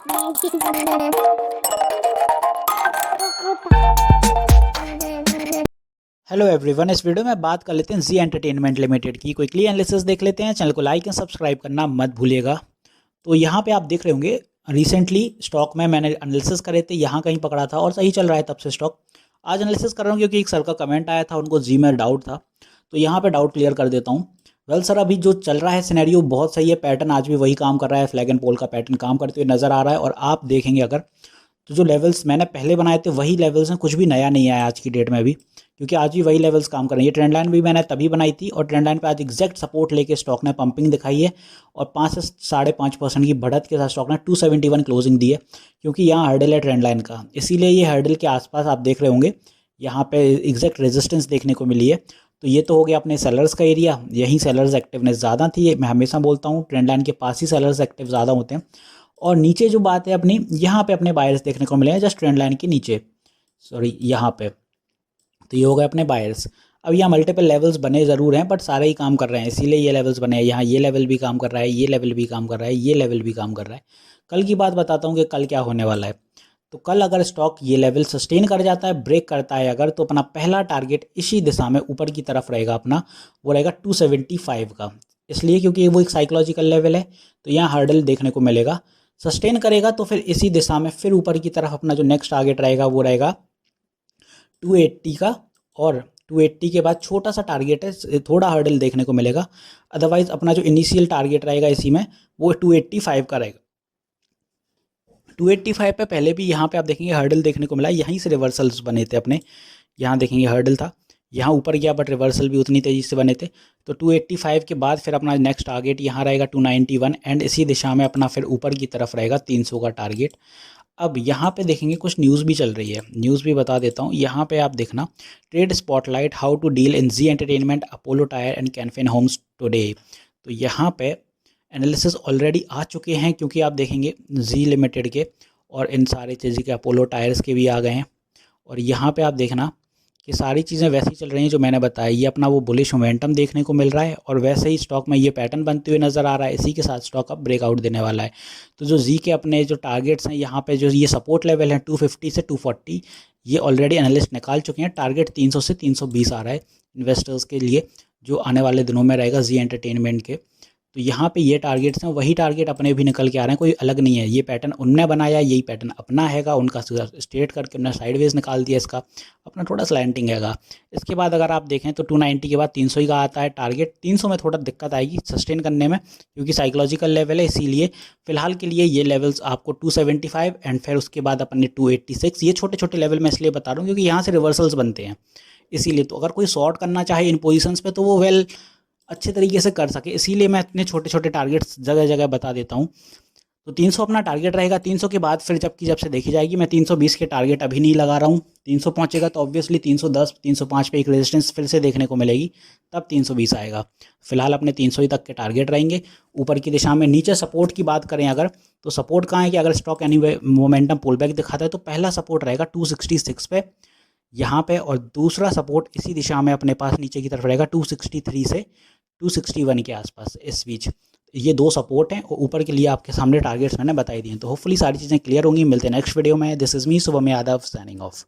Hello everyone, इस video में बात कर लेते हैं जी एंटरटेनमेंट लिमिटेड की। क्विकली एनालिसिस देख लेते हैं। चैनल को लाइक एंड सब्सक्राइब करना मत भूलिएगा। तो यहाँ पे आप देख रहे होंगे रिसेंटली स्टॉक में मैंने एनालिसिस करे थे, यहाँ कहीं पकड़ा था और सही चल रहा है तब से स्टॉक। आज एनालिसिस कर रहा हूँ क्योंकि एक सर का कमेंट आया था, उनको जी में डाउट था, तो यहाँ पे डाउट क्लियर कर देता हूँ। वेल सर, अभी जो चल रहा है सिनेरियो बहुत सही है, पैटर्न आज भी वही काम कर रहा है, फ्लैग एंड पोल का पैटर्न काम करते हुए नजर आ रहा है। और आप देखेंगे अगर तो जो लेवल्स मैंने पहले बनाए थे वही लेवल्स हैं, कुछ भी नया नहीं आया आज की डेट में भी, क्योंकि आज भी वही लेवल्स काम कर रहे हैं। ये ट्रेंड लाइन भी मैंने तभी बनाई थी और ट्रेंड लाइन पे आज एग्जैक्ट सपोर्ट लेके स्टॉक ने पंपिंग दिखाई है और 5 से 5.5% की बढ़त के साथ स्टॉक ने 271 क्लोजिंग दी है, क्योंकि यहाँ हर्डल है ट्रेंड लाइन का। इसीलिए ये हर्डल के आसपास आप देख रहे होंगे यहाँ पे एग्जैक्ट रेजिस्टेंस देखने को मिली है। तो ये तो हो गया अपने सेलर्स का एरिया, यहीं सेलर्स एक्टिवनेस ज़्यादा थी। मैं हमेशा बोलता हूँ ट्रेंड लाइन के पास ही सेलर्स एक्टिव ज़्यादा होते हैं। और नीचे जो बात है अपनी, यहाँ पे अपने बायर्स देखने को मिले हैं जस्ट ट्रेंड लाइन के नीचे, सॉरी यहाँ पे। तो ये हो गए अपने बायर्स। अब यहाँ मल्टीपल लेवल्स बने ज़रूर हैं बट सारे ही काम कर रहे हैं, इसीलिए ये लेवल्स बने हैं। यहाँ ये लेवल भी काम कर रहा है, ये लेवल भी काम कर रहा है, ये लेवल भी काम कर रहा है। कल की बात बताता हूँ कि कल क्या होने वाला है। तो कल अगर स्टॉक ये लेवल सस्टेन कर जाता है, ब्रेक करता है अगर, तो अपना पहला टारगेट इसी दिशा में ऊपर की तरफ रहेगा अपना, वो रहेगा 275 का। इसलिए क्योंकि वो एक साइकोलॉजिकल लेवल है, तो यहाँ हर्डल देखने को मिलेगा। सस्टेन करेगा तो फिर इसी दिशा में फिर ऊपर की तरफ अपना जो नेक्स्ट टारगेट रहेगा वो रहेगा 280 का। और 280 के बाद छोटा सा टारगेट है, थोड़ा हर्डल देखने को मिलेगा। अदरवाइज अपना जो इनिशियल टारगेट रहेगा इसी में वो 285 का रहेगा। 285 पे पहले भी यहाँ पे आप देखेंगे हर्डल देखने को मिला, यहीं से रिवर्सल्स बने थे अपने। यहाँ देखेंगे हर्डल था, यहाँ ऊपर गया बट रिवर्सल भी उतनी तेज़ी से बने थे। तो 285 के बाद फिर अपना नेक्स्ट टारगेट यहाँ रहेगा 291 एंड इसी दिशा में अपना फिर ऊपर की तरफ रहेगा 300 का टारगेट। अब यहाँ पे देखेंगे कुछ न्यूज़ भी चल रही है, न्यूज़ भी बता देता हूँ। यहाँ पे आप देखना, trade spotlight how to deal in Zee entertainment, Apollo tyre and Canfin homes today. तो यहाँ पे एनालिसिस ऑलरेडी आ चुके हैं, क्योंकि आप देखेंगे जी लिमिटेड के और इन सारी चीज़ों के, अपोलो टायर्स के भी आ गए हैं। और यहाँ पे आप देखना कि सारी चीज़ें वैसी चल रही हैं जो मैंने बताया। ये अपना वो बुलिश मोमेंटम देखने को मिल रहा है और वैसे ही स्टॉक में ये पैटर्न बनते हुए नज़र आ रहा है। इसी के साथ स्टॉक अब ब्रेकआउट देने वाला है। तो जो जी के अपने जो टारगेट्स हैं, यहाँ पे जो ये सपोर्ट लेवल है 250 से 240, ये ऑलरेडी एनालिस्ट निकाल चुके हैं। टारगेट 300 से 320 आ रहा है इन्वेस्टर्स के लिए, जो आने वाले दिनों में रहेगा जी एंटरटेनमेंट के। तो यहाँ पे ये टारगेट्स हैं, वही टारगेट अपने भी निकल के आ रहे हैं, कोई अलग नहीं है। ये पैटर्न उनने बनाया, यही पैटर्न अपना हैगा, उनका स्ट्रेट करके उन्होंने साइडवेज निकाल दिया, इसका अपना थोड़ा स्लैंटिंग हैगा। इसके बाद अगर आप देखें तो 290 के बाद 300 ही का आता है टारगेट। 300 में थोड़ा दिक्कत आएगी सस्टेन करने में, क्योंकि साइकोलॉजिकल लेवल है। इसीलिए फिलहाल के लिए ये लेवल्स आपको 275 एंड फिर उसके बाद अपने 286, ये छोटे छोटे लेवल मैं इसलिए बता रहा हूँ क्योंकि यहाँ से रिवर्सल्स बनते हैं। इसीलिए तो अगर कोई शॉर्ट करना चाहे इन पोजीशंस पे तो वो वेल अच्छे तरीके से कर सके, इसीलिए मैं इतने छोटे छोटे टारगेट्स जगह जगह बता देता हूँ। तो 300 अपना टारगेट रहेगा। 300 के बाद फिर जब से देखी जाएगी, मैं 320 के टारगेट अभी नहीं लगा रहा हूँ। 300 पहुँचेगा तो ऑब्वियसली 310 305 पे एक रेजिस्टेंस फिर से देखने को मिलेगी, तब 320 आएगा। फिलहाल अपने 300 ही तक के टारगेट रहेंगे ऊपर की दिशा में। नीचे सपोर्ट की बात करें अगर, तो सपोर्ट कहाँ है कि अगर stock anyway momentum pull back दिखाता है तो पहला सपोर्ट रहेगा 266 पे यहाँ पे, और दूसरा सपोर्ट इसी दिशा में अपने पास नीचे की तरफ रहेगा 263 से 261 के आसपास, इस बीच। ये दो सपोर्ट हैं और ऊपर के लिए आपके सामने टारगेट्स मैंने बताई दिए। तो होपफुली सारी चीज़ें क्लियर होंगी। मिलते हैं नेक्स्ट वीडियो में। This is me Shubham Yadav signing off.